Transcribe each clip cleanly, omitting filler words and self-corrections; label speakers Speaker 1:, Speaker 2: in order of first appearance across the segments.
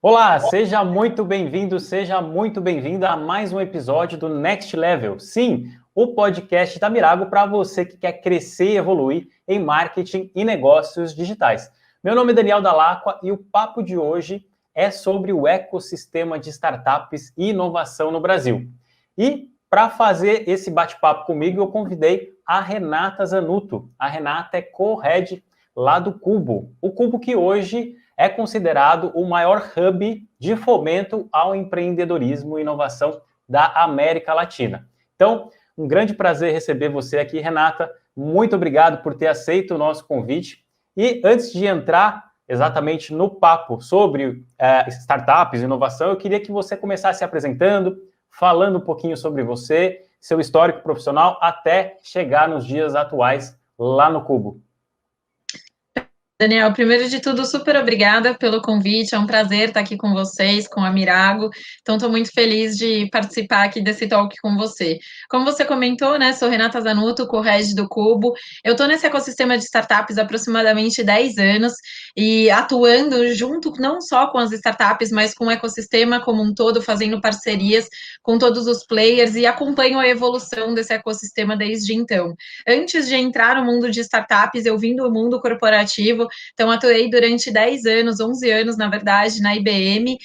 Speaker 1: Olá, seja muito bem-vindo, seja muito bem-vinda a mais um episódio do Next Level. Sim, o podcast da Mirago para você que quer crescer e evoluir em marketing e negócios digitais. Meu nome é Daniel Dall'Acqua e o papo de hoje é sobre o ecossistema de startups e inovação no Brasil. E para fazer esse bate-papo comigo, eu convidei a Renata Zanutto. A Renata é co-head lá do Cubo. O Cubo que hoje é considerado o maior hub de fomento ao empreendedorismo e inovação da América Latina. Então, um grande prazer receber você aqui, Renata. Muito obrigado por ter aceito o nosso convite. E antes de entrar exatamente no papo sobre startups e inovação, eu queria que você começasse se apresentando, falando um pouquinho sobre você, seu histórico profissional, até chegar nos dias atuais lá no Cubo.
Speaker 2: Daniel, primeiro de tudo, super obrigada pelo convite, é um prazer estar aqui com vocês, com a Mirago, então estou muito feliz de participar aqui desse talk com você. Como você comentou, né, sou Renata Zanutto, co-head do Cubo, eu estou nesse ecossistema de startups há aproximadamente 10 anos, e atuando junto não só com as startups, mas com o ecossistema como um todo, fazendo parcerias com todos os players, e acompanho a evolução desse ecossistema desde então. Antes de entrar no mundo de startups, eu vim do mundo corporativo, então atuei durante 10 anos, 11 anos, na verdade, na IBM,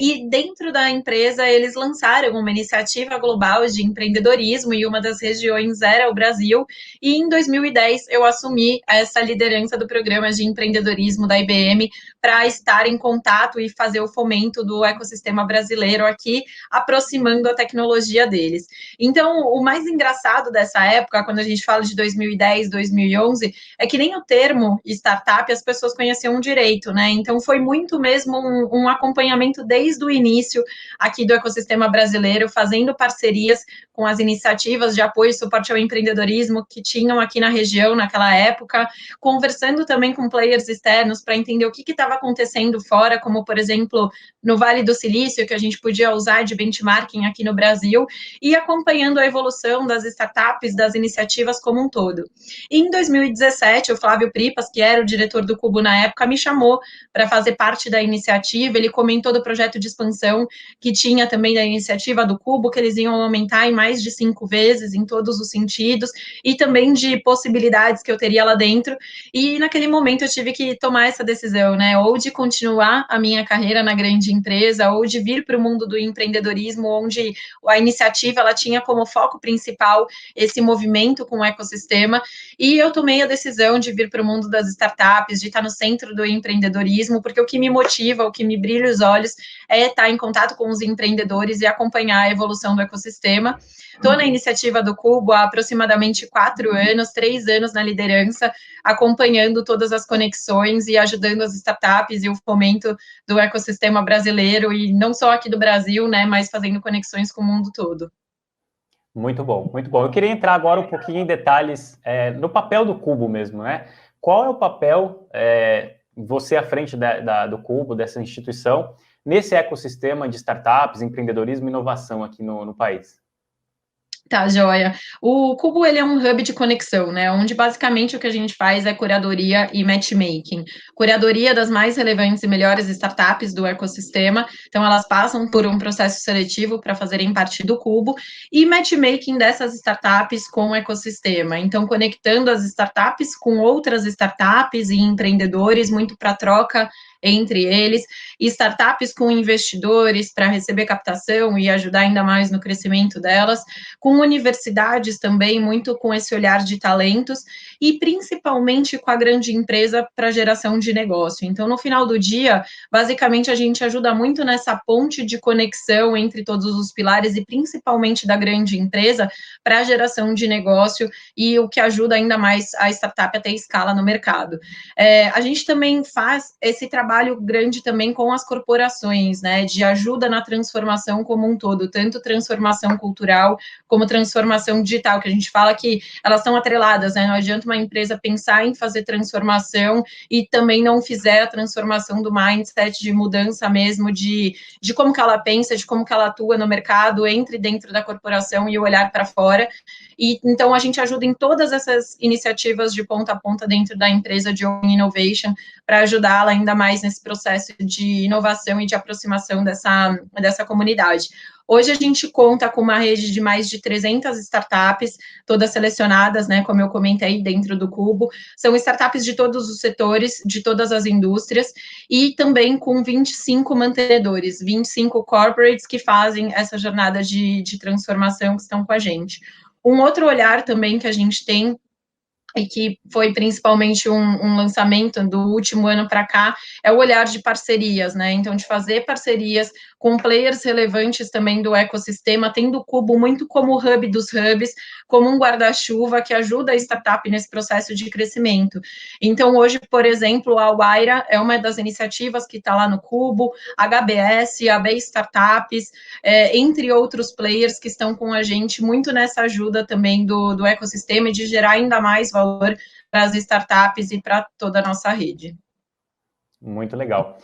Speaker 2: e dentro da empresa eles lançaram uma iniciativa global de empreendedorismo, e uma das regiões era o Brasil, e em 2010 eu assumi essa liderança do programa de empreendedorismo da IBM para estar em contato e fazer o fomento do ecossistema brasileiro aqui, aproximando a tecnologia deles. Então, o mais engraçado dessa época, quando a gente fala de 2010, 2011, é que nem o termo startup as pessoas conheciam direito, né? Então, foi muito mesmo um acompanhamento desde o início aqui do ecossistema brasileiro, fazendo parcerias com as iniciativas de apoio e suporte ao empreendedorismo que tinham aqui na região naquela época, conversando também com players externos para entender o que estava acontecendo fora, como, por exemplo, no Vale do Silício, que a gente podia usar de benchmarking aqui no Brasil, e acompanhando a evolução das startups, das iniciativas como um todo. E em 2017, o Flávio Pripas, que era o diretor do Cubo na época, me chamou para fazer parte da iniciativa. Ele comentou do projeto de expansão que tinha também da iniciativa do Cubo, que eles iam aumentar em mais de 5 vezes, em todos os sentidos, e também de possibilidades que eu teria lá dentro. E naquele momento eu tive que tomar essa decisão, né? Ou de continuar a minha carreira na grande empresa, ou de vir para o mundo do empreendedorismo, onde a iniciativa ela tinha como foco principal esse movimento com o ecossistema, e eu tomei a decisão de vir para o mundo das startups, de estar no centro do empreendedorismo, porque o que me motiva, o que me brilha os olhos é estar em contato com os empreendedores e acompanhar a evolução do ecossistema. Estou na iniciativa do Cubo há aproximadamente 4 anos, 3 anos na liderança, acompanhando todas as conexões e ajudando as startups e o fomento do ecossistema brasileiro, e não só aqui do Brasil, né, mas fazendo conexões com o mundo todo.
Speaker 1: Muito bom, muito bom. Eu queria entrar agora um pouquinho em detalhes no papel do Cubo mesmo, né? Qual é o papel, você à frente do Cubo, dessa instituição, nesse ecossistema de startups, empreendedorismo e inovação aqui no país?
Speaker 2: Tá, joia. O Cubo, ele é um hub de conexão, né, onde basicamente o que a gente faz é curadoria e matchmaking. Curadoria das mais relevantes e melhores startups do ecossistema, então elas passam por um processo seletivo para fazerem parte do Cubo, e matchmaking dessas startups com o ecossistema, então conectando as startups com outras startups e empreendedores, muito para troca entre eles, e startups com investidores para receber captação e ajudar ainda mais no crescimento delas, com universidades também, muito com esse olhar de talentos, e principalmente com a grande empresa para geração de negócio. Então, no final do dia, basicamente, a gente ajuda muito nessa ponte de conexão entre todos os pilares, e principalmente da grande empresa, para a geração de negócio, e o que ajuda ainda mais a startup a ter escala no mercado. A gente também faz esse trabalho grande também com as corporações, né, de ajuda na transformação como um todo, tanto transformação cultural como transformação digital, que a gente fala que elas estão atreladas, né? Não adianta uma empresa pensar em fazer transformação e também não fizer a transformação do mindset, de mudança mesmo, de como que ela pensa, de como que ela atua no mercado, entre dentro da corporação e o olhar para fora. E então a gente ajuda em todas essas iniciativas de ponta a ponta dentro da empresa de Open Innovation, para ajudá-la ainda mais nesse processo de inovação e de aproximação dessa comunidade. Hoje a gente conta com uma rede de mais de 300 startups, todas selecionadas, né, como eu comentei, dentro do Cubo. São startups de todos os setores, de todas as indústrias, e também com 25 mantenedores, 25 corporates que fazem essa jornada de transformação, que estão com a gente. Um outro olhar também que a gente tem, e que foi principalmente um lançamento do último ano para cá, é o olhar de parcerias, né? Então, de fazer parcerias com players relevantes também do ecossistema, tendo o Cubo muito como hub dos hubs, como um guarda-chuva que ajuda a startup nesse processo de crescimento. Então, hoje, por exemplo, a Waira é uma das iniciativas que está lá no Cubo, a HBS, a B Startups, entre outros players que estão com a gente muito nessa ajuda também do ecossistema e de gerar ainda mais valor para as startups e para toda a nossa rede.
Speaker 1: Muito legal.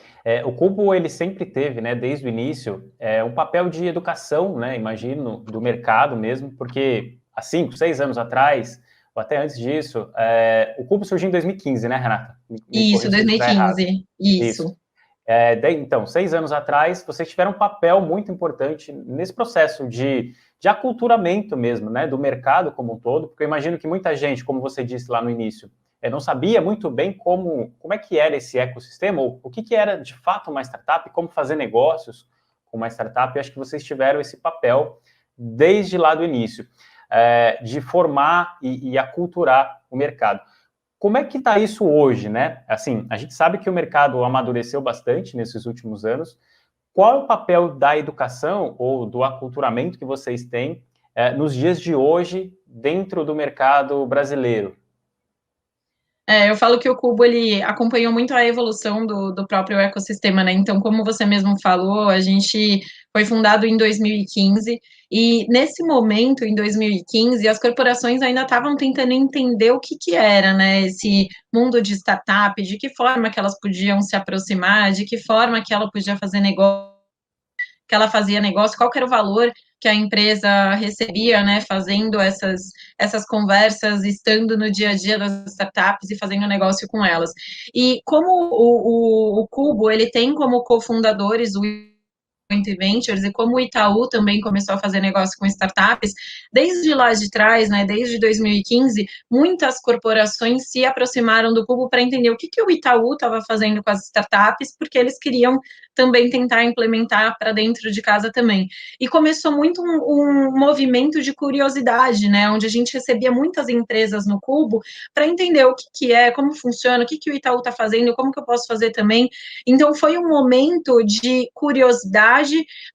Speaker 1: O Cubo, ele sempre teve, né, desde o início, um papel de educação, né, imagino, do mercado mesmo, porque há 5, 6 anos atrás, ou até antes disso, o Cubo surgiu em 2015, né, Renata? Me
Speaker 2: Isso,
Speaker 1: corrija se eu estiver errado.
Speaker 2: 2015, isso.
Speaker 1: Então, 6 anos atrás, vocês tiveram um papel muito importante nesse processo de aculturamento mesmo, né, do mercado como um todo, porque eu imagino que muita gente, como você disse lá no início, não sabia muito bem como é que era esse ecossistema, ou o que era de fato uma startup, como fazer negócios com uma startup. Eu acho que vocês tiveram esse papel desde lá do início, de formar e aculturar o mercado. Como é que está isso hoje, né? Assim, a gente sabe que o mercado amadureceu bastante nesses últimos anos. Qual é o papel da educação ou do aculturamento que vocês têm nos dias de hoje dentro do mercado brasileiro?
Speaker 2: Eu falo que o Cubo, ele acompanhou muito a evolução do próprio ecossistema, né? Então, como você mesmo falou, a gente foi fundado em 2015, e nesse momento, em 2015, as corporações ainda estavam tentando entender o que era, né, esse mundo de startup, de que forma que elas podiam se aproximar, de que forma que ela podia fazer negócio, que ela fazia negócio, qual que era o valor que a empresa recebia, né, fazendo essas conversas, estando no dia a dia das startups e fazendo negócio com elas. E como o Cubo, ele tem como cofundadores o Ventures, e como o Itaú também começou a fazer negócio com startups, desde lá de trás, né, desde 2015, muitas corporações se aproximaram do Cubo para entender o que o Itaú estava fazendo com as startups, porque eles queriam também tentar implementar para dentro de casa também. E começou muito um movimento de curiosidade, né, onde a gente recebia muitas empresas no Cubo para entender o que é, como funciona, o que o Itaú está fazendo, como que eu posso fazer também. Então, foi um momento de curiosidade,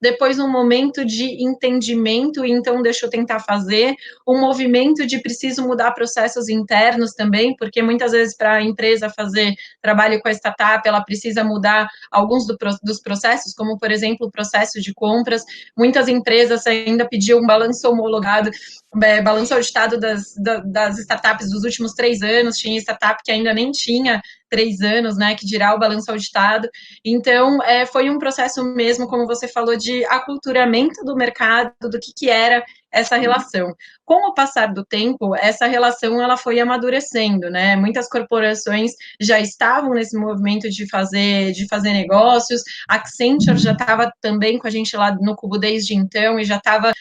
Speaker 2: depois um momento de entendimento, então deixa eu tentar fazer, um movimento de preciso mudar processos internos também, porque muitas vezes para a empresa fazer trabalho com a startup, ela precisa mudar alguns dos processos, como por exemplo o processo de compras. Muitas empresas ainda pediam um balanço homologado, balanço auditado das startups dos últimos 3 anos, tinha startup que ainda nem tinha 3 anos, né, que dirá o balanço auditado. Então, foi um processo mesmo, como você falou, de aculturamento do mercado, do que era essa relação. Com o passar do tempo, essa relação ela foi amadurecendo, né? Muitas corporações já estavam nesse movimento de fazer negócios. A Accenture já estava também com a gente lá no Cubo desde então e já estava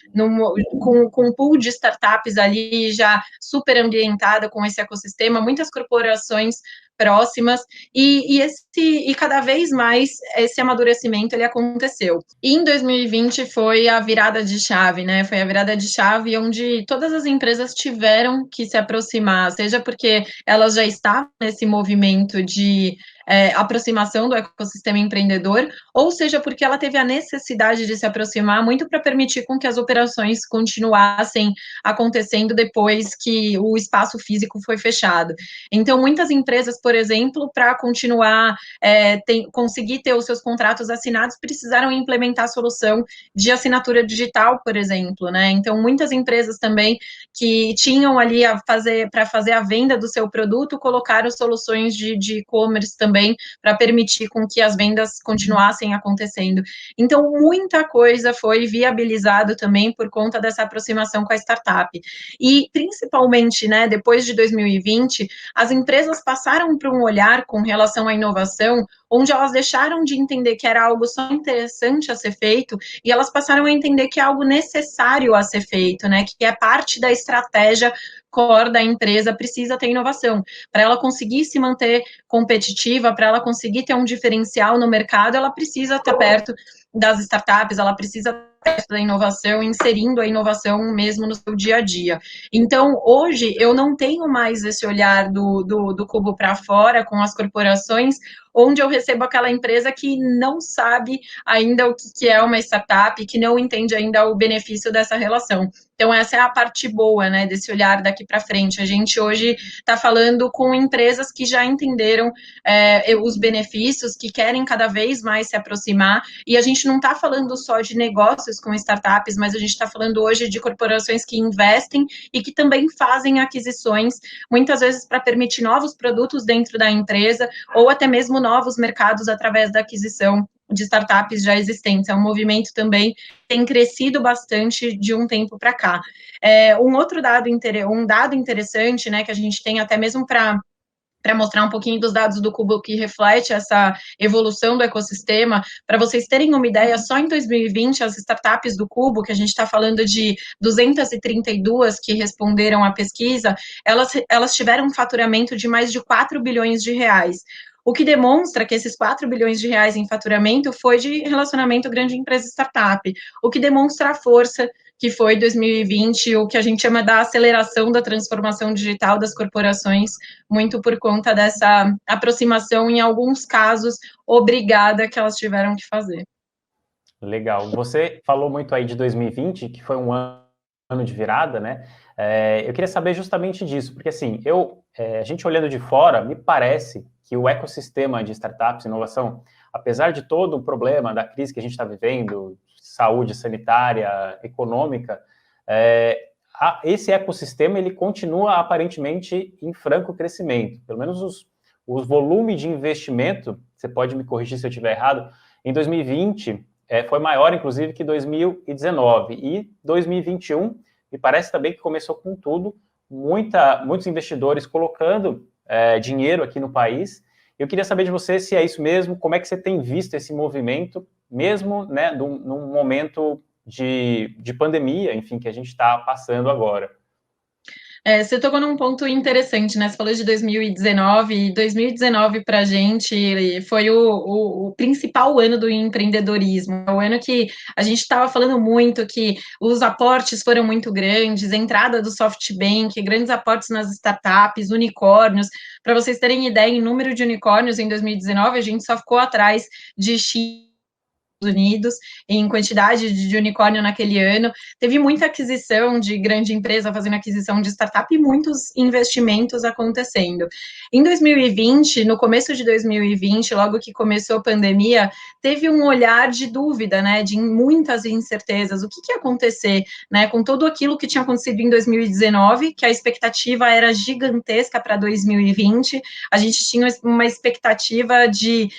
Speaker 2: com um pool de startups ali já super ambientada com esse ecossistema. Muitas corporações próximas, e cada vez mais esse amadurecimento ele aconteceu. E em 2020 foi a virada de chave, né? Foi a virada de chave onde todas as empresas tiveram que se aproximar, seja porque elas já estavam nesse movimento de aproximação do ecossistema empreendedor, ou seja porque ela teve a necessidade de se aproximar muito para permitir com que as operações continuassem acontecendo depois que o espaço físico foi fechado. Então, muitas empresas, por exemplo, para continuar, conseguir ter os seus contratos assinados, precisaram implementar a solução de assinatura digital, por exemplo, né? Então, muitas empresas também que tinham ali para fazer a venda do seu produto, colocaram soluções de e-commerce também para permitir com que as vendas continuassem acontecendo. Então, muita coisa foi viabilizado também por conta dessa aproximação com a startup. E, principalmente, né, depois de 2020, as empresas passaram para um olhar com relação à inovação onde elas deixaram de entender que era algo só interessante a ser feito e elas passaram a entender que é algo necessário a ser feito, né? Que é parte da estratégia core da empresa, precisa ter inovação. Para ela conseguir se manter competitiva, para ela conseguir ter um diferencial no mercado, ela precisa estar perto das startups, ela precisa estar perto da inovação, inserindo a inovação mesmo no seu dia a dia. Então, hoje, eu não tenho mais esse olhar do cubo para fora com as corporações, onde eu recebo aquela empresa que não sabe ainda o que é uma startup, que não entende ainda o benefício dessa relação. Então, essa é a parte boa, né, desse olhar daqui para frente. A gente hoje está falando com empresas que já entenderam os benefícios, que querem cada vez mais se aproximar, e a gente não está falando só de negócios com startups, mas a gente está falando hoje de corporações que investem e que também fazem aquisições, muitas vezes para permitir novos produtos dentro da empresa, ou até mesmo novos mercados através da aquisição de startups já existentes. É um movimento também que tem crescido bastante de um tempo para cá. Um dado interessante, né, que a gente tem até mesmo para mostrar um pouquinho dos dados do Cubo que reflete essa evolução do ecossistema. Para vocês terem uma ideia, só em 2020, as startups do Cubo, que a gente está falando de 232 que responderam à pesquisa, elas tiveram um faturamento de mais de 4 bilhões de reais. O que demonstra que esses 4 bilhões de reais em faturamento foi de relacionamento grande empresa startup, o que demonstra a força que foi 2020, o que a gente chama da aceleração da transformação digital das corporações, muito por conta dessa aproximação, em alguns casos, obrigada que elas tiveram que fazer.
Speaker 1: Legal. Você falou muito aí de 2020, que foi um ano de virada, né? Eu queria saber justamente disso, porque assim, a gente olhando de fora, me parece que o ecossistema de startups, inovação, apesar de todo o problema da crise que a gente está vivendo, saúde sanitária, econômica, esse ecossistema ele continua aparentemente em franco crescimento. Pelo menos os volumes de investimento, você pode me corrigir se eu estiver errado, em 2020 foi maior, inclusive, que 2019. E 2021, me parece também que começou com tudo, muitos investidores colocando dinheiro aqui no país. Eu queria saber de você se é isso mesmo, como é que você tem visto esse movimento, mesmo, né, num momento de pandemia, enfim, que a gente está passando agora.
Speaker 2: Você tocou num ponto interessante, né? Você falou de 2019, e 2019 para a gente foi o principal ano do empreendedorismo. O ano que a gente estava falando muito que os aportes foram muito grandes, entrada do SoftBank, grandes aportes nas startups, unicórnios. Para vocês terem ideia, em número de unicórnios em 2019, a gente só ficou atrás de Unidos, em quantidade de unicórnio naquele ano. Teve muita aquisição de grande empresa fazendo aquisição de startup e muitos investimentos acontecendo. Em 2020, no começo de 2020, logo que começou a pandemia, teve um olhar de dúvida, né, de muitas incertezas. O que ia acontecer, né, com tudo aquilo que tinha acontecido em 2019, que a expectativa era gigantesca para 2020, a gente tinha uma expectativa de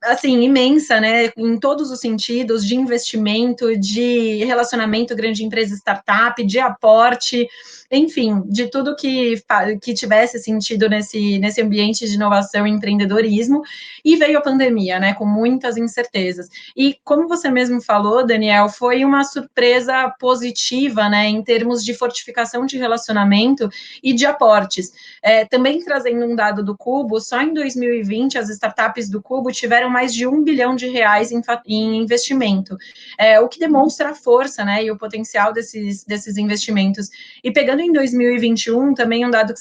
Speaker 2: assim, imensa, né, em todos os sentidos, de investimento, de relacionamento grande empresa startup, de aporte, enfim, de tudo que tivesse sentido nesse ambiente de inovação e empreendedorismo, e veio a pandemia, né, com muitas incertezas. E como você mesmo falou, Daniel, foi uma surpresa positiva, né, em termos de fortificação de relacionamento e de aportes. Também trazendo um dado do Cubo, só em 2020 as startups do Cubo tiveram mais de 1 bilhão de reais em investimento, o que demonstra a força, né, e o potencial desses investimentos. E pegando em 2021, também um dado que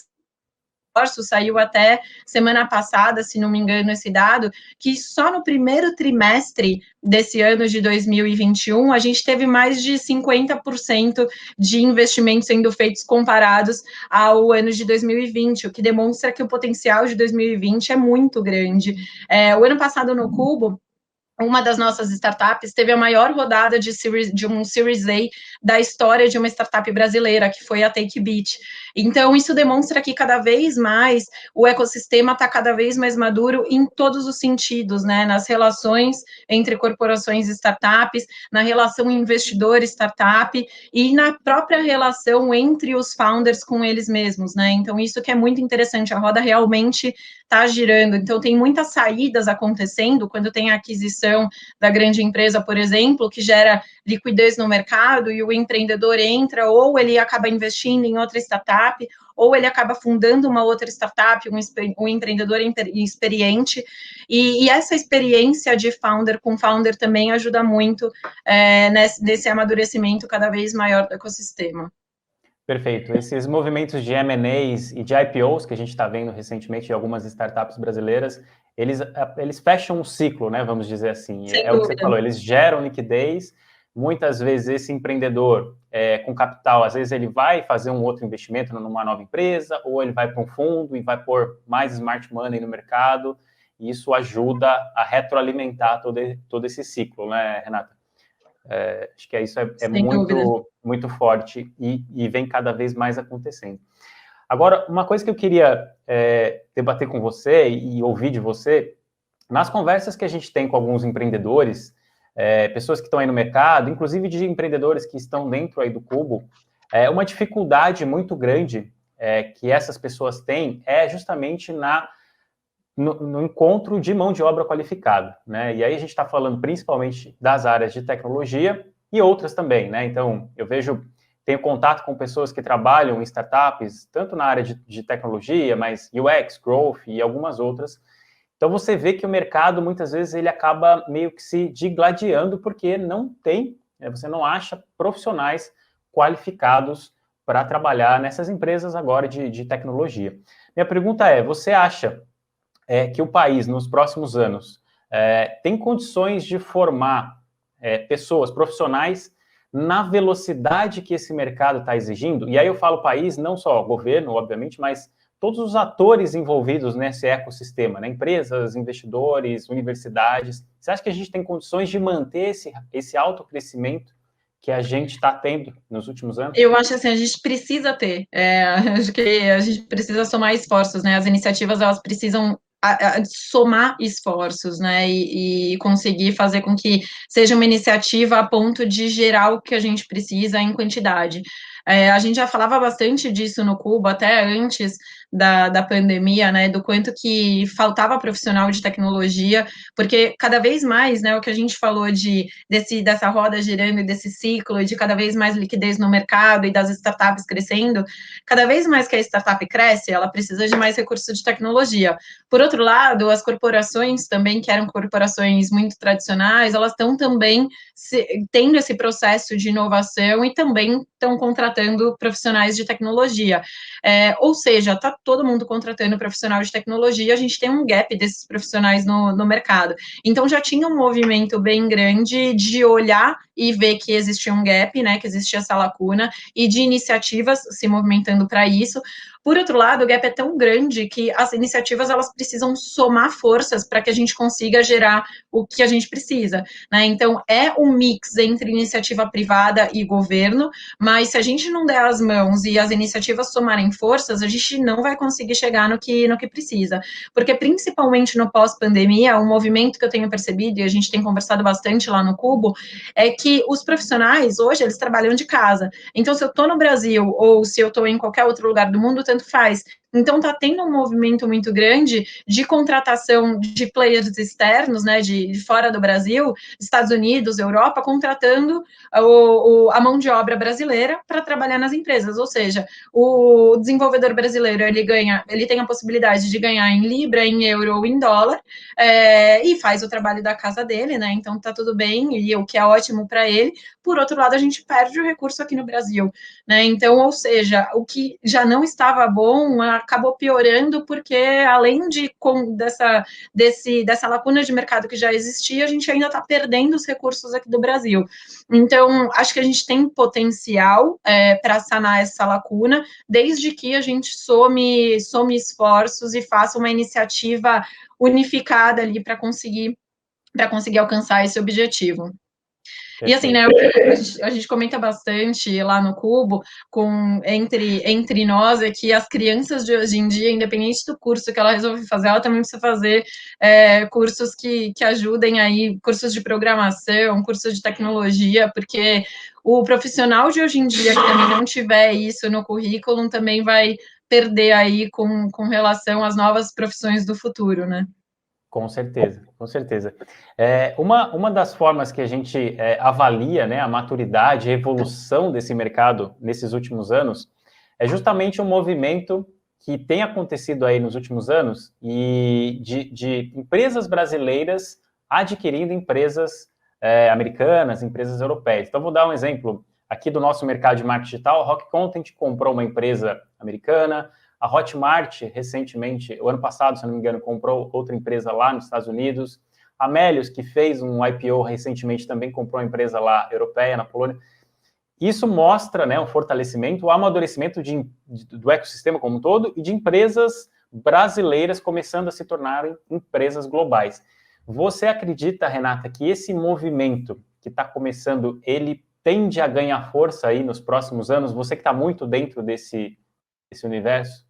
Speaker 2: saiu até semana passada, se não me engano, esse dado, que só no primeiro trimestre desse ano de 2021, a gente teve mais de 50% de investimentos sendo feitos comparados ao ano de 2020, o que demonstra que o potencial de 2020 é muito grande. O ano passado no Cubo, uma das nossas startups teve a maior rodada de um Series A da história de uma startup brasileira, que foi a TakeBit. Então, isso demonstra que cada vez mais o ecossistema está cada vez mais maduro em todos os sentidos, né? Nas relações entre corporações e startups, na relação investidor-startup e na própria relação entre os founders com eles mesmos, né? Então, isso que é muito interessante, a roda realmente está girando. Então, tem muitas saídas acontecendo quando tem a aquisição da grande empresa, por exemplo, que gera liquidez no mercado e o empreendedor entra, ou ele acaba investindo em outra startup, ou ele acaba fundando uma outra startup, um empreendedor experiente, e essa experiência de founder com founder também ajuda muito nesse amadurecimento cada vez maior do ecossistema.
Speaker 1: Perfeito. Esses movimentos de M&As e de IPOs que a gente está vendo recentemente de algumas startups brasileiras, eles fecham um ciclo, né, vamos dizer assim.
Speaker 2: Sem
Speaker 1: é o que você
Speaker 2: dúvida.
Speaker 1: falou, eles geram liquidez. Muitas vezes esse empreendedor com capital, às vezes ele vai fazer um outro investimento numa nova empresa, ou ele vai para um fundo e vai pôr mais smart money no mercado, e isso ajuda a retroalimentar todo esse ciclo, né, Renata? Acho que isso é muito, muito forte e vem cada vez mais acontecendo. Agora, uma coisa que eu queria debater com você e ouvir de você, nas conversas que a gente tem com alguns empreendedores, pessoas que estão aí no mercado, inclusive de empreendedores que estão dentro aí do Cubo, uma dificuldade muito grande que essas pessoas têm é justamente no encontro de mão de obra qualificada, né? E aí a gente está falando principalmente das áreas de tecnologia e outras também, né? Então, tenho contato com pessoas que trabalham em startups, tanto na área de tecnologia, mas UX, Growth e algumas outras. Então, você vê que o mercado, muitas vezes, ele acaba meio que se digladiando porque você não acha profissionais qualificados para trabalhar nessas empresas agora de tecnologia. Minha pergunta você acha que o país, nos próximos anos, tem condições de formar pessoas, profissionais, na velocidade que esse mercado está exigindo? E aí eu falo país, não só governo, obviamente, mas todos os atores envolvidos nesse ecossistema, né? Empresas, investidores, universidades. Você acha que a gente tem condições de manter esse alto crescimento que a gente está tendo nos últimos anos?
Speaker 2: Eu acho assim, a gente precisa ter, acho que a gente precisa somar esforços, né? As iniciativas, elas precisam somar esforços, né, e conseguir fazer com que seja uma iniciativa a ponto de gerar o que a gente precisa em quantidade. A gente já falava bastante disso no Cubo, até antes da pandemia, né, do quanto que faltava profissional de tecnologia, porque cada vez mais, né, o que a gente falou dessa roda girando e desse ciclo, de cada vez mais liquidez no mercado e das startups crescendo, cada vez mais que a startup cresce, ela precisa de mais recursos de tecnologia. Por outro lado, as corporações também, que eram corporações muito tradicionais, elas estão também tendo esse processo de inovação e também estão contratando profissionais de tecnologia. Ou seja, está todo mundo contratando profissional de tecnologia, a gente tem um gap desses profissionais no mercado. Então, já tinha um movimento bem grande de olhar e ver que existia um gap, né, que existia essa lacuna, e de iniciativas se movimentando para isso. Por outro lado, o gap é tão grande que as iniciativas, elas precisam somar forças para que a gente consiga gerar o que a gente precisa, né? Então, é um mix entre iniciativa privada e governo, mas se a gente não der as mãos e as iniciativas somarem forças, a gente não vai conseguir chegar no que precisa. Porque, principalmente no pós-pandemia, um movimento que eu tenho percebido, e a gente tem conversado bastante lá no Cubo, é que os profissionais, hoje, eles trabalham de casa. Então, se eu estou no Brasil ou se eu estou em qualquer outro lugar do mundo, tanto faz. Então, está tendo um movimento muito grande de contratação de players externos, né, de fora do Brasil, Estados Unidos, Europa, contratando a mão de obra brasileira para trabalhar nas empresas. Ou seja, o desenvolvedor brasileiro, ele tem a possibilidade de ganhar em libra, em euro ou em dólar, e faz o trabalho da casa dele, né, então está tudo bem, e o que é ótimo para ele. Por outro lado, a gente perde o recurso aqui no Brasil, né, então, ou seja, o que já não estava bom acabou piorando, porque além dessa lacuna de mercado que já existia, a gente ainda está perdendo os recursos aqui do Brasil. Então, acho que a gente tem potencial para sanar essa lacuna, desde que a gente some esforços e faça uma iniciativa unificada ali para conseguir alcançar esse objetivo. E assim, né, a gente comenta bastante lá no Cubo, entre nós, é que as crianças de hoje em dia, independente do curso que ela resolve fazer, ela também precisa fazer cursos que ajudem aí, cursos de programação, cursos de tecnologia, porque o profissional de hoje em dia que também não tiver isso no currículo também vai perder aí com relação às novas profissões do futuro, né?
Speaker 1: Com certeza, com certeza. Uma das formas que a gente avalia, né, a maturidade, a evolução desse mercado nesses últimos anos é justamente um movimento que tem acontecido aí nos últimos anos e de empresas brasileiras adquirindo empresas americanas, empresas europeias. Então, vou dar um exemplo aqui do nosso mercado de marketing digital. A Rock Content comprou uma empresa americana. A Hotmart, recentemente, o ano passado, se não me engano, comprou outra empresa lá nos Estados Unidos. A Melius, que fez um IPO recentemente, também comprou uma empresa lá europeia, na Polônia. Isso mostra, né, um fortalecimento, o amadurecimento do ecossistema como um todo e de empresas brasileiras começando a se tornarem empresas globais. Você acredita, Renata, que esse movimento que está começando, ele tende a ganhar força aí nos próximos anos? Você que está muito dentro desse universo?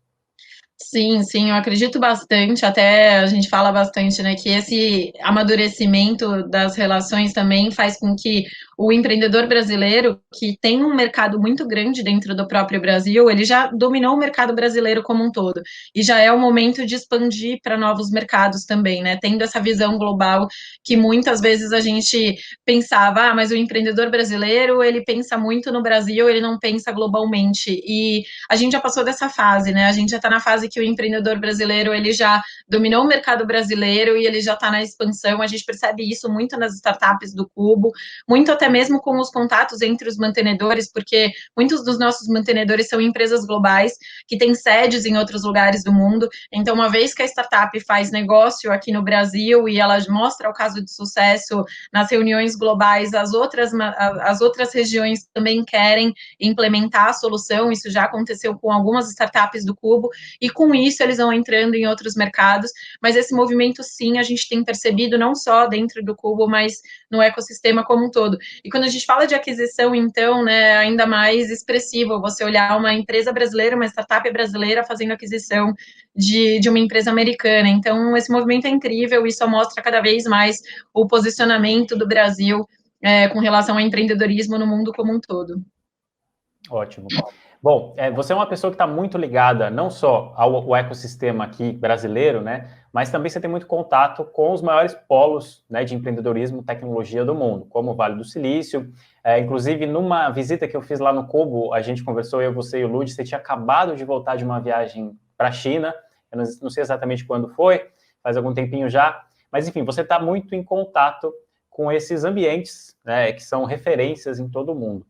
Speaker 2: Sim, sim, eu acredito bastante, até a gente fala bastante, né, que esse amadurecimento das relações também faz com que o empreendedor brasileiro, que tem um mercado muito grande dentro do próprio Brasil, ele já dominou o mercado brasileiro como um todo, e já é o momento de expandir para novos mercados também, né, tendo essa visão global que muitas vezes a gente pensava, mas o empreendedor brasileiro, ele pensa muito no Brasil, ele não pensa globalmente, e a gente já passou dessa fase, né, a gente já está na fase que o empreendedor brasileiro ele já dominou o mercado brasileiro e ele já está na expansão. A gente percebe isso muito nas startups do Cubo, muito até mesmo com os contatos entre os mantenedores, porque muitos dos nossos mantenedores são empresas globais que têm sedes em outros lugares do mundo. Então, uma vez que a startup faz negócio aqui no Brasil e ela mostra o caso de sucesso nas reuniões globais, as outras regiões também querem implementar a solução. Isso já aconteceu com algumas startups do Cubo, e com isso eles vão entrando em outros mercados, mas esse movimento sim, a gente tem percebido não só dentro do Cubo, mas no ecossistema como um todo. E quando a gente fala de aquisição, então, né, ainda mais expressivo você olhar uma empresa brasileira, uma startup brasileira fazendo aquisição de uma empresa americana. Então, esse movimento é incrível e só mostra cada vez mais o posicionamento do Brasil com relação ao empreendedorismo no mundo como um todo.
Speaker 1: Ótimo. Bom, você é uma pessoa que está muito ligada não só ao ecossistema aqui brasileiro, né, mas também você tem muito contato com os maiores polos, né, de empreendedorismo e tecnologia do mundo, como o Vale do Silício. Inclusive, numa visita que eu fiz lá no Cubo, a gente conversou, eu, você e o Lud, você tinha acabado de voltar de uma viagem para a China, eu não sei exatamente quando foi, faz algum tempinho já, mas enfim, você está muito em contato com esses ambientes, né, que são referências em todo o mundo.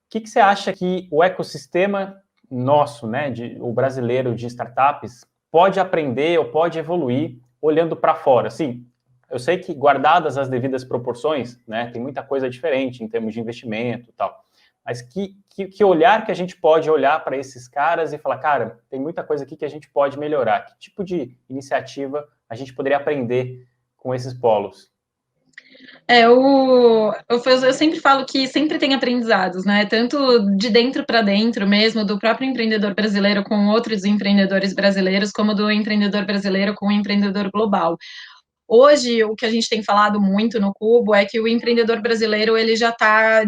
Speaker 1: O que você acha que o ecossistema nosso, né, o brasileiro de startups, pode aprender ou pode evoluir olhando para fora? Sim, eu sei que guardadas as devidas proporções, né, tem muita coisa diferente em termos de investimento e tal, mas que olhar que a gente pode olhar para esses caras e falar, cara, tem muita coisa aqui que a gente pode melhorar. Que tipo de iniciativa a gente poderia aprender com esses polos?
Speaker 2: Eu sempre falo que sempre tem aprendizados, né? Tanto de dentro para dentro mesmo, do próprio empreendedor brasileiro com outros empreendedores brasileiros, como do empreendedor brasileiro com o empreendedor global. Hoje, o que a gente tem falado muito no Cubo é que o empreendedor brasileiro ele já está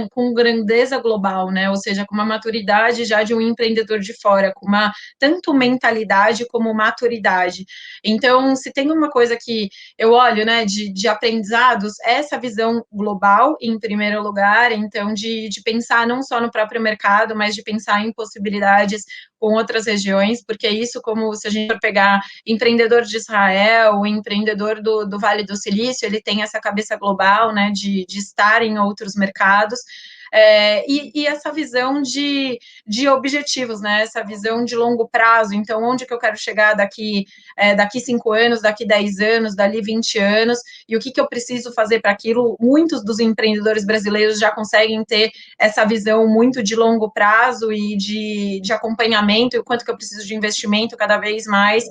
Speaker 2: com grandeza global, né? Ou seja, com uma maturidade já de um empreendedor de fora, com uma tanto mentalidade como maturidade. Então, se tem uma coisa que eu olho, né, de aprendizados, é essa visão global, em primeiro lugar, então, de pensar não só no próprio mercado, mas de pensar em possibilidades com outras regiões, porque isso, como se a gente for pegar empreendedor de Israel, o empreendedor do Vale do Silício, ele tem essa cabeça global, né, de estar em outros mercados, e essa visão de objetivos, né, essa visão de longo prazo, então, onde que eu quero chegar daqui 5 anos, daqui 10 anos, dali 20 anos, e o que eu preciso fazer para aquilo. Muitos dos empreendedores brasileiros já conseguem ter essa visão muito de longo prazo e de acompanhamento, e o quanto que eu preciso de investimento cada vez mais,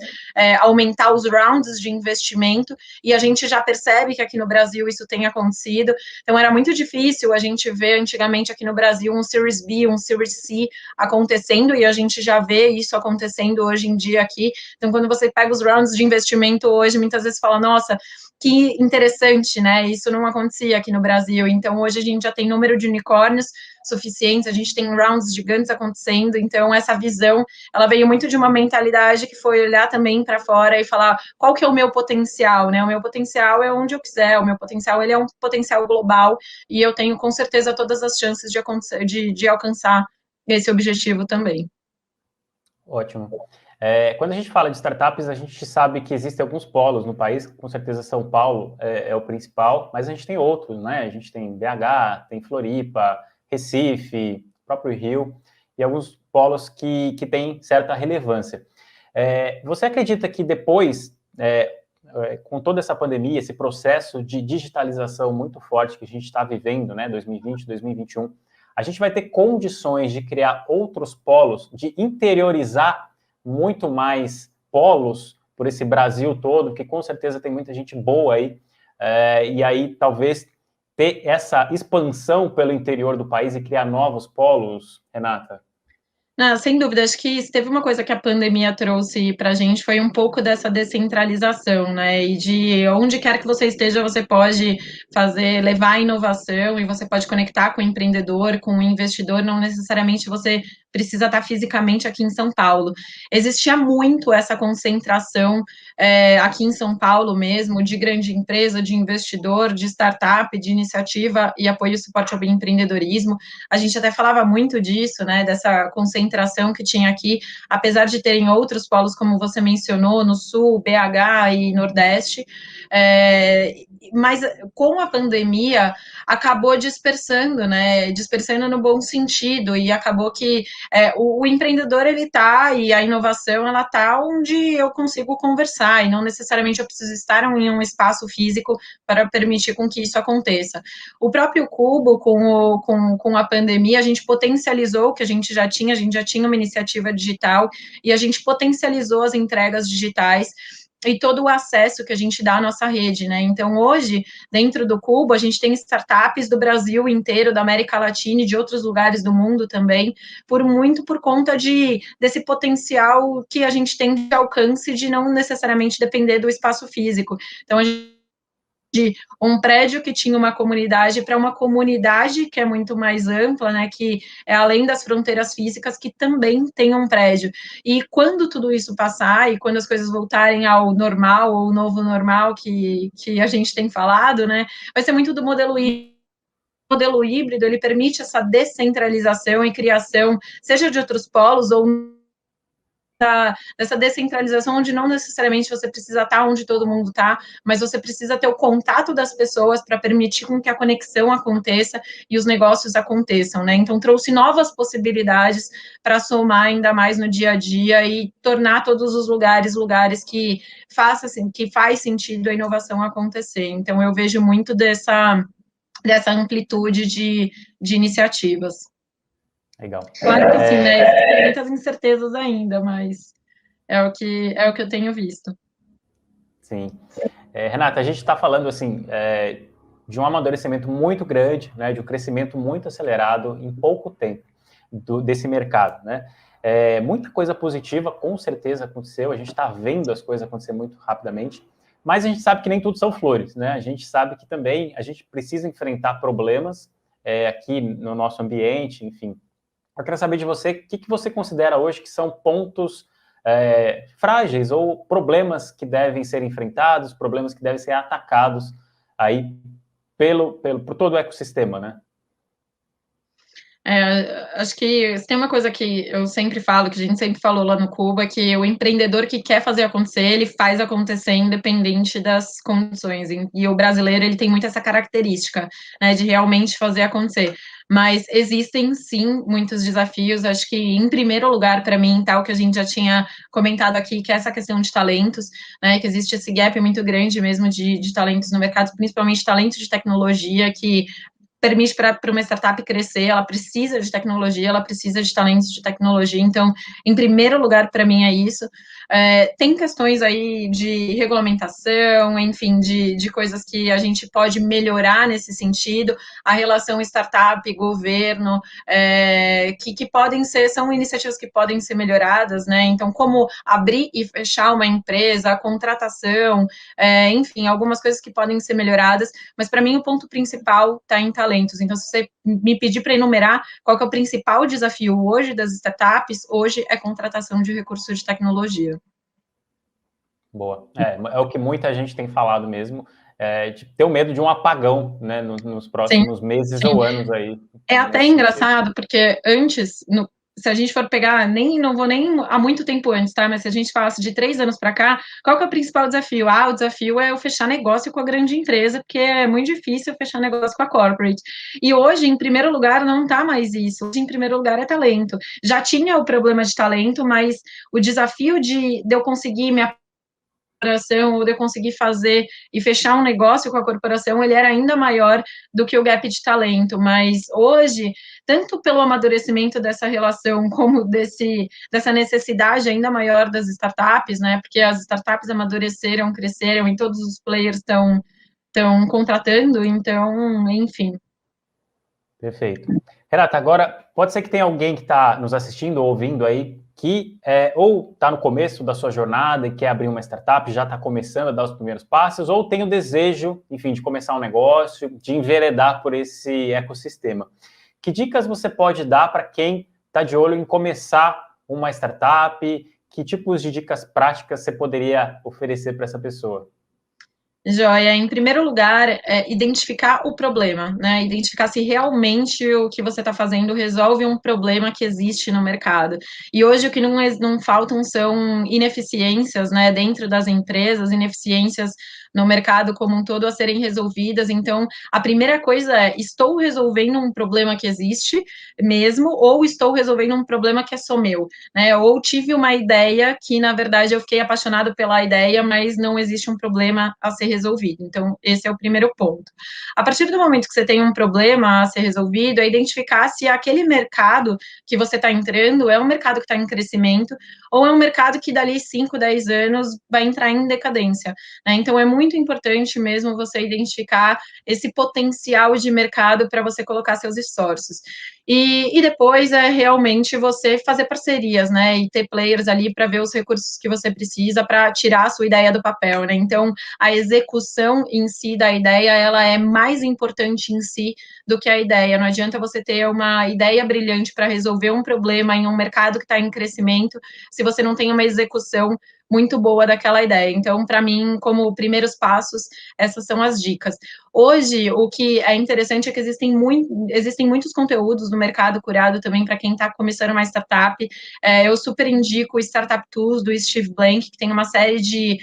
Speaker 2: aumentar os rounds de investimento, e a gente já percebe que aqui no Brasil isso tem acontecido. Então, era muito difícil a gente ver antigamente aqui no Brasil um Series B, um Series C acontecendo, e a gente já vê isso acontecendo hoje em dia aqui. Então, quando você pega os rounds de investimento hoje, muitas vezes fala, nossa, que interessante, né? Isso não acontecia aqui no Brasil. Então, hoje a gente já tem número de unicórnios suficientes, a gente tem rounds gigantes acontecendo, então essa visão, ela veio muito de uma mentalidade que foi olhar também para fora e falar qual que é o meu potencial, né? O meu potencial é onde eu quiser, o meu potencial ele é um potencial global e eu tenho com certeza todas as chances de alcançar esse objetivo também.
Speaker 1: Ótimo. Quando a gente fala de startups, a gente sabe que existem alguns polos no país, com certeza São Paulo é o principal, mas a gente tem outros, né? A gente tem BH, tem Floripa, Recife, próprio Rio, e alguns polos que têm certa relevância. Você acredita que depois, com toda essa pandemia, esse processo de digitalização muito forte que a gente está vivendo, né, 2020, 2021, a gente vai ter condições de criar outros polos, de interiorizar muito mais polos por esse Brasil todo, que com certeza tem muita gente boa aí, e aí talvez ter essa expansão pelo interior do país e criar novos polos, Renata?
Speaker 2: Não, sem dúvida, acho que se teve uma coisa que a pandemia trouxe para a gente foi um pouco dessa descentralização, né? E de onde quer que você esteja, você pode levar a inovação e você pode conectar com o empreendedor, com o investidor, não necessariamente você precisa estar fisicamente aqui em São Paulo. Existia muito essa concentração aqui em São Paulo mesmo, de grande empresa, de investidor, de startup, de iniciativa e apoio e suporte ao empreendedorismo. A gente até falava muito disso, né, dessa concentração que tinha aqui, apesar de terem outros polos, como você mencionou, no Sul, BH e Nordeste, mas com a pandemia acabou dispersando, né, dispersando no bom sentido, e acabou que o empreendedor, ele tá, e a inovação, ela tá onde eu consigo conversar, e não necessariamente eu preciso estar em um espaço físico para permitir com que isso aconteça. O próprio Cubo, com a pandemia, a gente potencializou o que a gente já tinha uma iniciativa digital, e a gente potencializou as entregas digitais, e todo o acesso que a gente dá à nossa rede, né? Então, hoje, dentro do Cubo, a gente tem startups do Brasil inteiro, da América Latina e de outros lugares do mundo também, muito por conta desse potencial que a gente tem de alcance de não necessariamente depender do espaço físico. Então, a gente de um prédio que tinha uma comunidade para uma comunidade que é muito mais ampla, né, que é além das fronteiras físicas, que também tem um prédio. E quando tudo isso passar, e quando as coisas voltarem ao normal, ou novo normal que a gente tem falado, né, vai ser muito do modelo híbrido. O modelo híbrido, ele permite essa descentralização e criação, seja de outros polos, ou dessa descentralização, onde não necessariamente você precisa estar onde todo mundo está, mas você precisa ter o contato das pessoas para permitir com que a conexão aconteça e os negócios aconteçam, né? Então, trouxe novas possibilidades para somar ainda mais no dia a dia e tornar todos os lugares que faz sentido a inovação acontecer. Então, eu vejo muito dessa amplitude de iniciativas.
Speaker 1: Legal.
Speaker 2: Claro que sim, né? Tem muitas incertezas ainda, mas é o que eu tenho visto.
Speaker 1: Sim. Renata, a gente está falando assim de um amadurecimento muito grande, né, de um crescimento muito acelerado em pouco tempo desse mercado, né? Muita coisa positiva, com certeza aconteceu. A gente está vendo as coisas acontecer muito rapidamente, mas a gente sabe que nem tudo são flores, né? A gente sabe que também a gente precisa enfrentar problemas aqui no nosso ambiente, enfim. Eu quero saber de você, o que você considera hoje que são pontos frágeis ou problemas que devem ser enfrentados, problemas que devem ser atacados aí por todo o ecossistema, né?
Speaker 2: Acho que tem uma coisa que eu sempre falo, que a gente sempre falou lá no Cuba, que o empreendedor que quer fazer acontecer, ele faz acontecer independente das condições. E o brasileiro, ele tem muito essa característica, né, de realmente fazer acontecer. Mas existem, sim, muitos desafios. Acho que, em primeiro lugar, para mim, tá o que a gente já tinha comentado aqui, que é essa questão de talentos, né, que existe esse gap muito grande mesmo de talentos no mercado, principalmente talentos de tecnologia, que permite para uma startup crescer, ela precisa de tecnologia, ela precisa de talentos de tecnologia. Então, em primeiro lugar, para mim, é isso. Tem questões aí de regulamentação, enfim, de coisas que a gente pode melhorar nesse sentido, a relação startup-governo, que podem ser, são iniciativas que podem ser melhoradas, né? Então, como abrir e fechar uma empresa, a contratação, enfim, algumas coisas que podem ser melhoradas, mas para mim o ponto principal está em talentos talentos. Então, se você me pedir para enumerar qual que é o principal desafio hoje das startups, hoje é contratação de recursos de tecnologia.
Speaker 1: Boa. É o que muita gente tem falado mesmo, de ter o medo de um apagão, né, nos
Speaker 2: Sim,
Speaker 1: próximos meses
Speaker 2: sim.
Speaker 1: ou anos aí.
Speaker 2: É até
Speaker 1: Nesse sentido.
Speaker 2: engraçado, porque antes, se a gente for pegar, não vou nem há muito tempo antes, tá? Mas se a gente falasse de 3 anos para cá, qual que é o principal desafio? O desafio é eu fechar negócio com a grande empresa, porque é muito difícil fechar negócio com a corporate. E hoje, em primeiro lugar, não tá mais isso. Hoje, em primeiro lugar, é talento. Já tinha o problema de talento, mas o desafio de eu conseguir me corporação, ou de eu conseguir fazer e fechar um negócio com a corporação, ele era ainda maior do que o gap de talento, mas hoje, tanto pelo amadurecimento dessa relação, como dessa necessidade ainda maior das startups, né, porque as startups amadureceram, cresceram, e todos os players estão contratando, então, enfim.
Speaker 1: Perfeito. Renata, agora pode ser que tenha alguém que está nos assistindo ou ouvindo aí que ou está no começo da sua jornada e quer abrir uma startup, já está começando a dar os primeiros passos, ou tem o desejo, enfim, de começar um negócio, de enveredar por esse ecossistema. Que dicas você pode dar para quem está de olho em começar uma startup? Que tipos de dicas práticas você poderia oferecer para essa pessoa?
Speaker 2: Joia, em primeiro lugar, identificar o problema, né? Identificar se realmente o que você está fazendo resolve um problema que existe no mercado. E hoje o que não faltam são ineficiências, né, dentro das empresas, ineficiências no mercado como um todo a serem resolvidas. Então, a primeira coisa é: estou resolvendo um problema que existe mesmo, ou estou resolvendo um problema que é só meu, né? Ou tive uma ideia que, na verdade, eu fiquei apaixonado pela ideia, mas não existe um problema a ser resolvido. Então, esse é o primeiro ponto. A partir do momento que você tem um problema a ser resolvido, é identificar se aquele mercado que você está entrando é um mercado que está em crescimento ou é um mercado que dali 5, 10 anos vai entrar em decadência, né? Então, é muito importante mesmo você identificar esse potencial de mercado para você colocar seus esforços. E depois é realmente você fazer parcerias, né? E ter players ali para ver os recursos que você precisa para tirar a sua ideia do papel, né? Então, a execução em si da ideia, ela é mais importante em si do que a ideia. Não adianta você ter uma ideia brilhante para resolver um problema em um mercado que está em crescimento, se você não tem uma execução muito boa daquela ideia. Então, para mim, como primeiros passos, essas são as dicas. Hoje, o que é interessante é que existem muitos conteúdos no mercado curado também para quem está começando uma startup. Eu super indico o Startup Tools do Steve Blank, que tem uma série de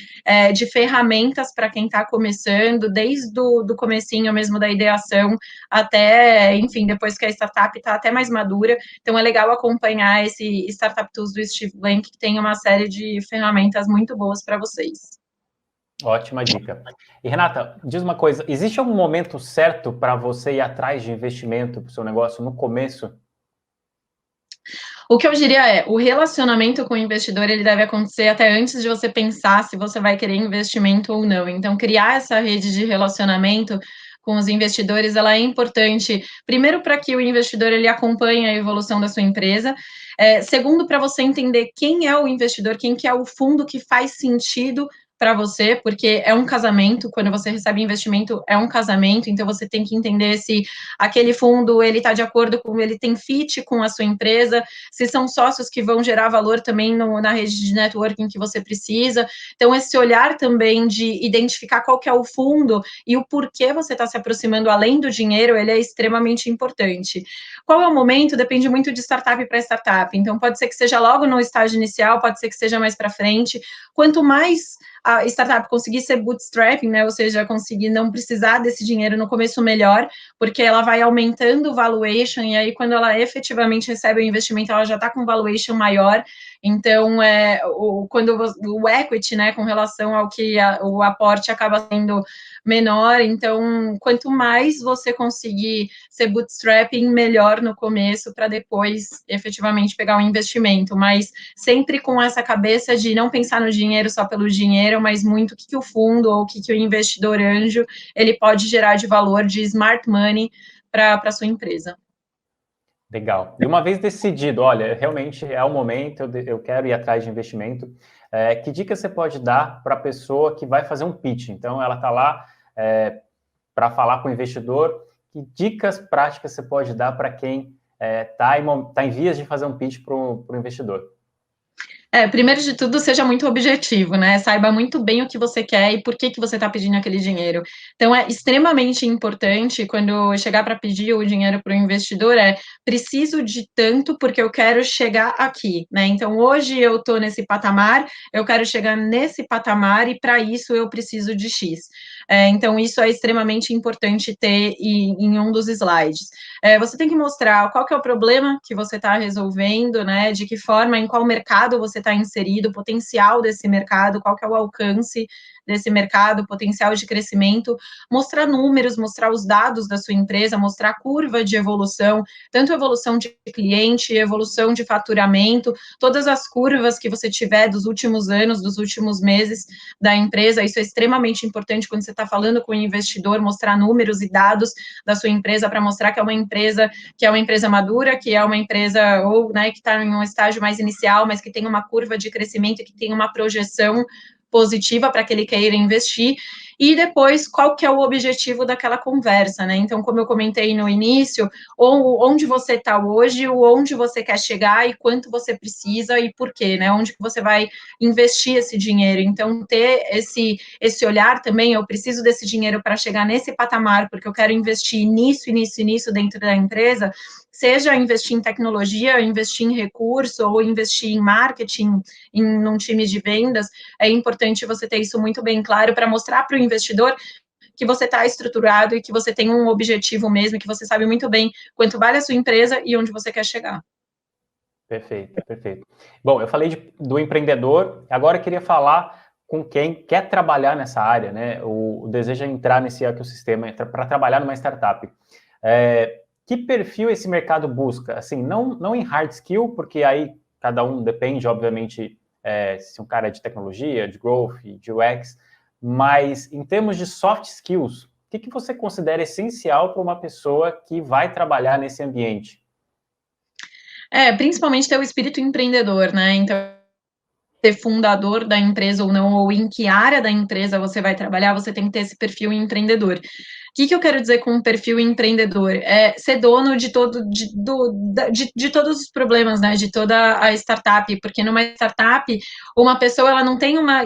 Speaker 2: ferramentas para quem está começando, desde o comecinho mesmo da ideação até, enfim, depois que a startup está até mais madura. Então, é legal acompanhar esse Startup Tools do Steve Blank, que tem uma série de ferramentas muito boas para vocês.
Speaker 1: Ótima dica. E Renata, diz uma coisa, existe algum momento certo para você ir atrás de investimento para o seu negócio no começo?
Speaker 2: O que eu diria é, o relacionamento com o investidor, ele deve acontecer até antes de você pensar se você vai querer investimento ou não. Então, criar essa rede de relacionamento com os investidores, ela é importante, primeiro, para que o investidor ele acompanhe a evolução da sua empresa, segundo, para você entender quem é o investidor, quem que é o fundo que faz sentido para você, porque é um casamento, quando você recebe investimento, é um casamento, então você tem que entender se aquele fundo, ele está de acordo com, ele tem fit com a sua empresa, se são sócios que vão gerar valor também na rede de networking que você precisa. Então, esse olhar também de identificar qual que é o fundo e o porquê você está se aproximando além do dinheiro, ele é extremamente importante. Qual é o momento? Depende muito de startup para startup. Então, pode ser que seja logo no estágio inicial, pode ser que seja mais para frente. Quanto mais a startup conseguir ser bootstrapping, né, ou seja, conseguir não precisar desse dinheiro no começo, melhor, porque ela vai aumentando o valuation, e aí quando ela efetivamente recebe o investimento, ela já está com valuation maior. Então, quando o equity, né, com relação ao que o aporte acaba sendo menor, então, quanto mais você conseguir ser bootstrapping, melhor no começo, para depois, efetivamente, pegar um investimento, mas sempre com essa cabeça de não pensar no dinheiro só pelo dinheiro, mas muito o que o fundo ou o que o investidor anjo, ele pode gerar de valor, de smart money, para a sua empresa.
Speaker 1: Legal. E uma vez decidido, olha, realmente é o momento, eu quero ir atrás de investimento, que dica você pode dar para a pessoa que vai fazer um pitch? Então, ela está lá para falar com o investidor que dicas práticas você pode dar para quem está em vias de fazer um pitch para o investidor?
Speaker 2: Primeiro de tudo, seja muito objetivo, né? Saiba muito bem o que você quer e por que você está pedindo aquele dinheiro. Então, é extremamente importante quando chegar para pedir o dinheiro para o investidor, preciso de tanto porque eu quero chegar aqui, né? Então, hoje eu estou nesse patamar, eu quero chegar nesse patamar e para isso eu preciso de X. Então, isso é extremamente importante ter em um dos slides. Você tem que mostrar qual que é o problema que você está resolvendo, né? De que forma, em qual mercado você está inserido, o potencial desse mercado, qual que é o alcance desse mercado, potencial de crescimento, mostrar números, mostrar os dados da sua empresa, mostrar a curva de evolução, tanto evolução de cliente, evolução de faturamento, todas as curvas que você tiver dos últimos anos, dos últimos meses da empresa, isso é extremamente importante quando você está falando com o investidor, mostrar números e dados da sua empresa para mostrar que é uma empresa madura, que é uma empresa ou, né, que está em um estágio mais inicial, mas que tem uma curva de crescimento, que tem uma projeção positiva para que ele queira investir, e depois qual que é o objetivo daquela conversa, né? Então, como eu comentei no início, onde você está hoje, onde você quer chegar e quanto você precisa e por quê, né? Onde que você vai investir esse dinheiro. Então, ter esse olhar também, eu preciso desse dinheiro para chegar nesse patamar, porque eu quero investir nisso dentro da empresa, seja investir em tecnologia, investir em recurso, ou investir em marketing, num time de vendas, é importante você ter isso muito bem claro para mostrar para o investidor que você está estruturado e que você tem um objetivo mesmo, que você sabe muito bem quanto vale a sua empresa e onde você quer chegar.
Speaker 1: Perfeito, perfeito. Bom, eu falei do empreendedor, agora eu queria falar com quem quer trabalhar nessa área, né? O deseja entrar nesse ecossistema para trabalhar numa startup. Que perfil esse mercado busca? Assim, não em hard skill, porque aí cada um depende, obviamente, se um cara é de tecnologia, de growth, de UX, mas em termos de soft skills, o que você considera essencial para uma pessoa que vai trabalhar nesse ambiente?
Speaker 2: Principalmente ter o espírito empreendedor, né? Então, ser fundador da empresa ou não, ou em que área da empresa você vai trabalhar, você tem que ter esse perfil empreendedor. O que eu quero dizer com um perfil empreendedor? É ser dono de todos os problemas, né? De toda a startup, porque numa startup, uma pessoa ela não tem uma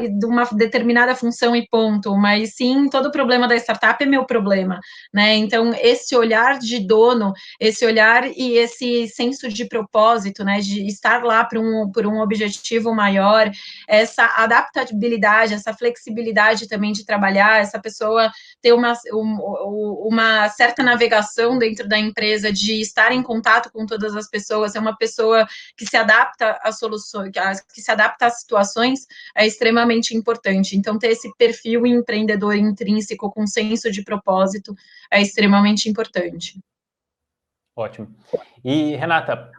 Speaker 2: determinada função e ponto, mas sim todo o problema da startup é meu problema, né? Então, esse olhar de dono, esse olhar e esse senso de propósito, né? De estar lá por um objetivo maior, essa adaptabilidade, essa flexibilidade também de trabalhar, essa pessoa ter uma certa navegação dentro da empresa, de estar em contato com todas as pessoas, ser uma pessoa que se adapta às soluções, que se adapta às situações, é extremamente importante. Então, ter esse perfil empreendedor intrínseco com senso de propósito é extremamente importante.
Speaker 1: Ótimo. E, Renata,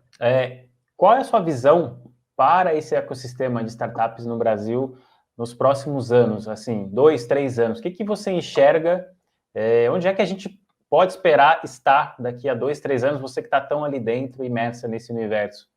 Speaker 1: qual é a sua visão para esse ecossistema de startups no Brasil nos próximos anos, assim, 2, 3 anos? O que você enxerga? Onde é que a gente pode esperar estar daqui a 2, 3 anos, você que está tão ali dentro, imersa nesse universo?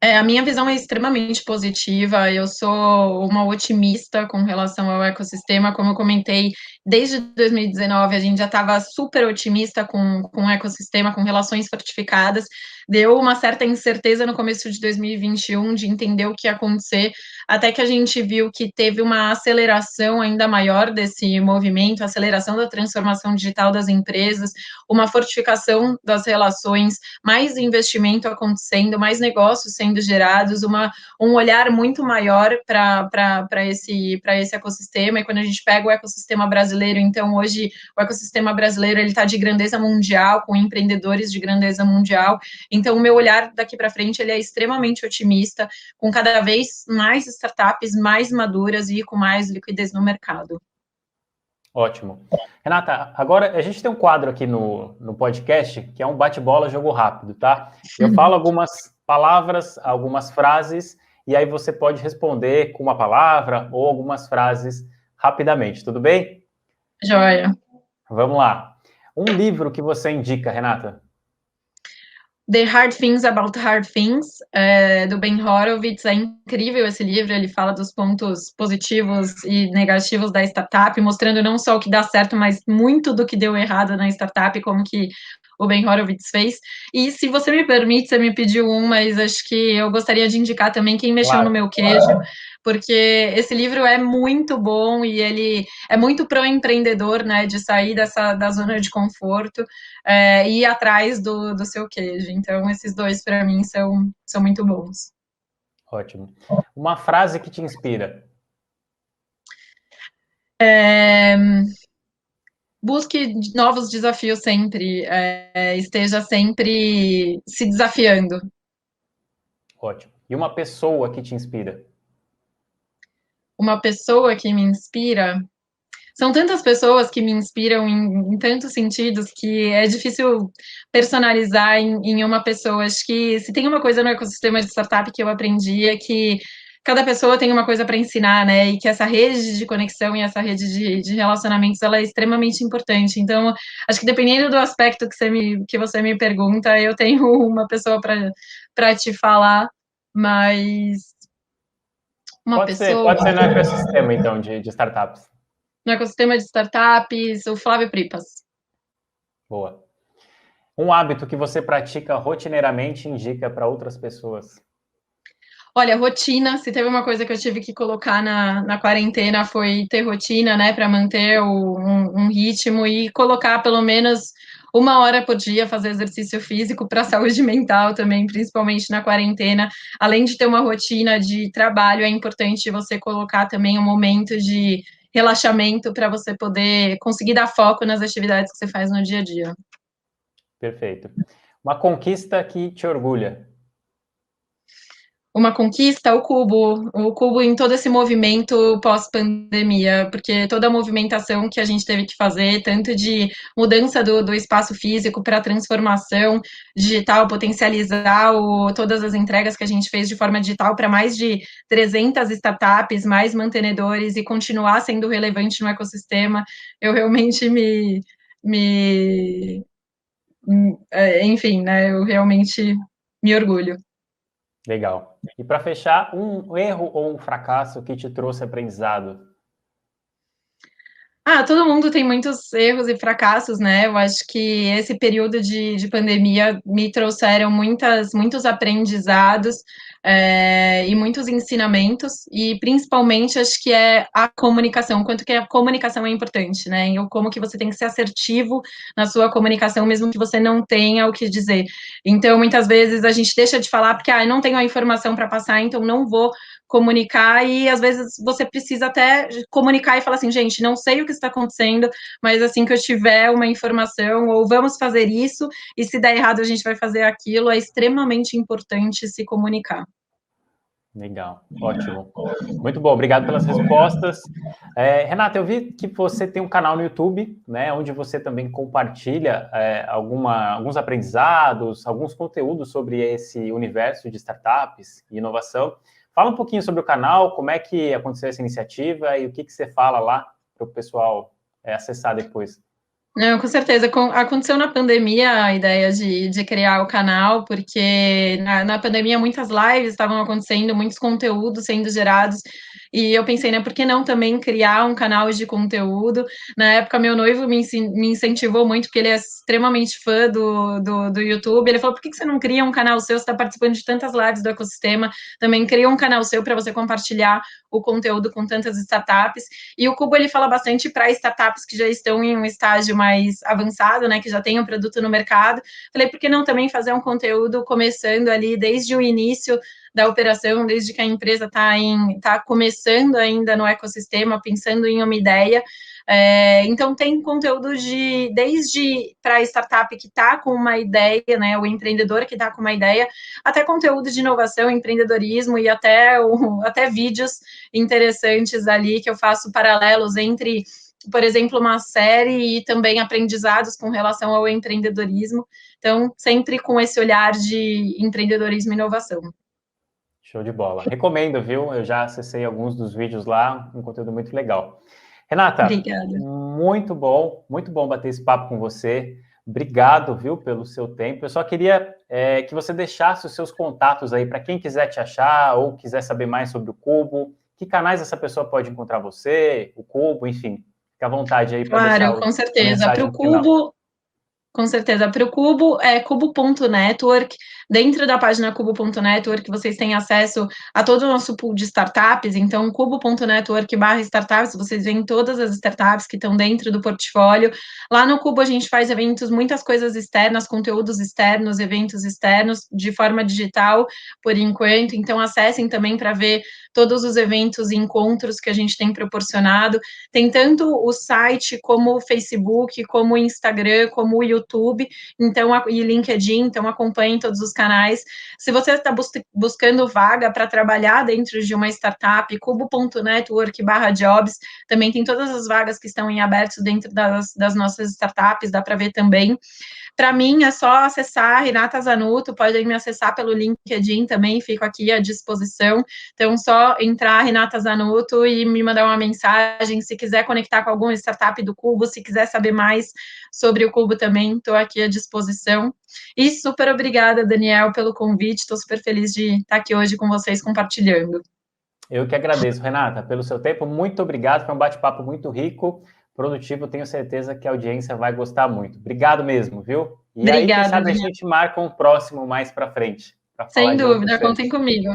Speaker 2: A minha visão é extremamente positiva, eu sou uma otimista com relação ao ecossistema, como eu comentei, desde 2019 a gente já estava super otimista com o ecossistema, com relações fortificadas, deu uma certa incerteza no começo de 2021 de entender o que ia acontecer, até que a gente viu que teve uma aceleração ainda maior desse movimento, aceleração da transformação digital das empresas, uma fortificação das relações, mais investimento acontecendo, mais negócios sendo gerados, um olhar muito maior para esse ecossistema, e quando a gente pega o ecossistema brasileiro, então hoje o ecossistema brasileiro ele está de grandeza mundial, com empreendedores de grandeza mundial, então o meu olhar daqui para frente ele é extremamente otimista, com cada vez mais startups mais maduras e com mais liquidez no mercado.
Speaker 1: Ótimo. Renata, agora a gente tem um quadro aqui no podcast que é um bate-bola, jogo rápido, tá? Eu falo algumas palavras, algumas frases, e aí você pode responder com uma palavra ou algumas frases rapidamente, tudo bem?
Speaker 2: Joia.
Speaker 1: Vamos lá. Um livro que você indica, Renata?
Speaker 2: The Hard Things About Hard Things, do Ben Horowitz. É incrível esse livro, ele fala dos pontos positivos e negativos da startup, mostrando não só o que dá certo, mas muito do que deu errado na startup, como que o Ben Horowitz fez. E se você me permite, você me pediu mas acho que eu gostaria de indicar também Quem Mexeu no Meu Queijo, porque esse livro é muito bom e ele é muito pró-empreendedor, né, de sair da zona de conforto e ir atrás do seu queijo. Então, esses dois, para mim, são muito bons.
Speaker 1: Ótimo. Uma frase que te inspira?
Speaker 2: Busque novos desafios sempre, esteja sempre se desafiando.
Speaker 1: Ótimo. E uma pessoa que te inspira?
Speaker 2: Uma pessoa que me inspira... São tantas pessoas que me inspiram em tantos sentidos que é difícil personalizar em uma pessoa. Acho que se tem uma coisa no ecossistema de startup que eu aprendi é que cada pessoa tem uma coisa para ensinar, né? E que essa rede de conexão e essa rede de relacionamentos ela é extremamente importante. Então, acho que dependendo do aspecto que você me pergunta, eu tenho uma pessoa para te falar, mas uma
Speaker 1: Pode
Speaker 2: pessoa
Speaker 1: ser no ecossistema, então, de startups.
Speaker 2: no ecossistema de startups, o Flávio Pripas.
Speaker 1: Boa. Um hábito que você pratica rotineiramente e indica para outras pessoas?
Speaker 2: Olha, rotina, se teve uma coisa que eu tive que colocar na quarentena foi ter rotina, né, para manter um ritmo e colocar pelo menos 1 hora por dia fazer exercício físico para a saúde mental também, principalmente na quarentena. Além de ter uma rotina de trabalho, é importante você colocar também um momento de relaxamento para você poder conseguir dar foco nas atividades que você faz no dia a dia.
Speaker 1: Perfeito. Uma conquista que te orgulha?
Speaker 2: Uma conquista, o Cubo em todo esse movimento pós-pandemia, porque toda a movimentação que a gente teve que fazer, tanto de mudança do espaço físico para transformação digital, potencializar todas as entregas que a gente fez de forma digital para mais de 300 startups, mais mantenedores e continuar sendo relevante no ecossistema, eu realmente enfim, né, eu realmente me orgulho.
Speaker 1: Legal. E para fechar, um erro ou um fracasso que te trouxe aprendizado?
Speaker 2: Todo mundo tem muitos erros e fracassos, né? Eu acho que esse período de pandemia me trouxeram muitos aprendizados e muitos ensinamentos, e principalmente acho que é a comunicação, quanto que a comunicação é importante, né? E como que você tem que ser assertivo na sua comunicação, mesmo que você não tenha o que dizer. Então, muitas vezes a gente deixa de falar porque eu não tenho a informação para passar, então não vou comunicar, e às vezes você precisa até comunicar e falar assim, gente, não sei o que está acontecendo, mas assim que eu tiver uma informação, ou vamos fazer isso, e se der errado a gente vai fazer aquilo, é extremamente importante se comunicar.
Speaker 1: Legal, ótimo. Muito bom, obrigado pelas respostas. Renata, eu vi que você tem um canal no YouTube, né, onde você também compartilha alguns aprendizados, alguns conteúdos sobre esse universo de startups e inovação. Fala um pouquinho sobre o canal, como é que aconteceu essa iniciativa e o que você fala lá para o pessoal acessar depois.
Speaker 2: Não, com certeza. Aconteceu na pandemia a ideia de criar o canal, porque na pandemia muitas lives estavam acontecendo, muitos conteúdos sendo gerados, e eu pensei, né, por que não também criar um canal de conteúdo? Na época, meu noivo me incentivou muito, porque ele é extremamente fã do YouTube. Ele falou, por que você não cria um canal seu? Você está participando de tantas lives do ecossistema, também cria um canal seu para você compartilhar o conteúdo com tantas startups. E o Cubo, ele fala bastante para startups que já estão em um estágio mais avançado, né, que já tem um produto no mercado. Falei, por que não também fazer um conteúdo começando ali desde o início da operação, desde que a empresa está começando ainda no ecossistema, pensando em uma ideia. Então tem conteúdo desde para a startup que está com uma ideia, né, o empreendedor que está com uma ideia, até conteúdo de inovação, empreendedorismo e até vídeos interessantes ali que eu faço paralelos entre, por exemplo, uma série e também aprendizados com relação ao empreendedorismo. Então, sempre com esse olhar de empreendedorismo e inovação.
Speaker 1: Show de bola. Recomendo, viu? Eu já acessei alguns dos vídeos lá, um conteúdo muito legal. Renata,
Speaker 2: Obrigada.
Speaker 1: muito bom bater esse papo com você. Obrigado, viu, pelo seu tempo. Eu só queria que você deixasse os seus contatos aí para quem quiser te achar ou quiser saber mais sobre o Cubo. Que canais essa pessoa pode encontrar você, o Cubo, enfim. Fique à vontade aí para deixar
Speaker 2: Claro, com
Speaker 1: a
Speaker 2: certeza. Para
Speaker 1: mensagem
Speaker 2: o
Speaker 1: no final.
Speaker 2: Cubo, com certeza. Para o Cubo, é cubo.network. Dentro da página cubo.network, vocês têm acesso a todo o nosso pool de startups. Então, cubo.network/startups, vocês veem todas as startups que estão dentro do portfólio. Lá no Cubo, a gente faz eventos, muitas coisas externas, conteúdos externos, eventos externos, de forma digital, por enquanto. Então, acessem também para ver todos os eventos e encontros que a gente tem proporcionado. Tem tanto o site, como o Facebook, como o Instagram, como o YouTube, então, e LinkedIn, então acompanhem todos os canais. Se você está buscando vaga para trabalhar dentro de uma startup, cubo.network/jobs, também tem todas as vagas que estão em aberto dentro das nossas startups, dá para ver também. Para mim, é só acessar Renata Zanuto, podem me acessar pelo LinkedIn também, fico aqui à disposição. Então, só entrar Renata Zanuto e me mandar uma mensagem. Se quiser conectar com alguma startup do Cubo, se quiser saber mais sobre o Cubo também, estou aqui à disposição. E super obrigada, Daniel, pelo convite. Estou super feliz de estar aqui hoje com vocês compartilhando.
Speaker 1: Eu que agradeço, Renata, pelo seu tempo. Muito obrigado. Foi um bate-papo muito rico, produtivo. Tenho certeza que a audiência vai gostar muito. Obrigado mesmo, viu? E aí, quem
Speaker 2: Obrigada,
Speaker 1: sabe a
Speaker 2: Daniel.
Speaker 1: gente marca um próximo mais para frente, para falar
Speaker 2: Sem
Speaker 1: de outros
Speaker 2: dúvida,
Speaker 1: temas.
Speaker 2: contem comigo.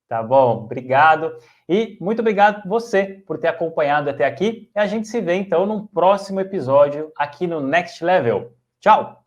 Speaker 1: Tá bom? Obrigado. E muito obrigado você por ter acompanhado até aqui. E a gente se vê, então, num próximo episódio aqui no Next Level. Tchau!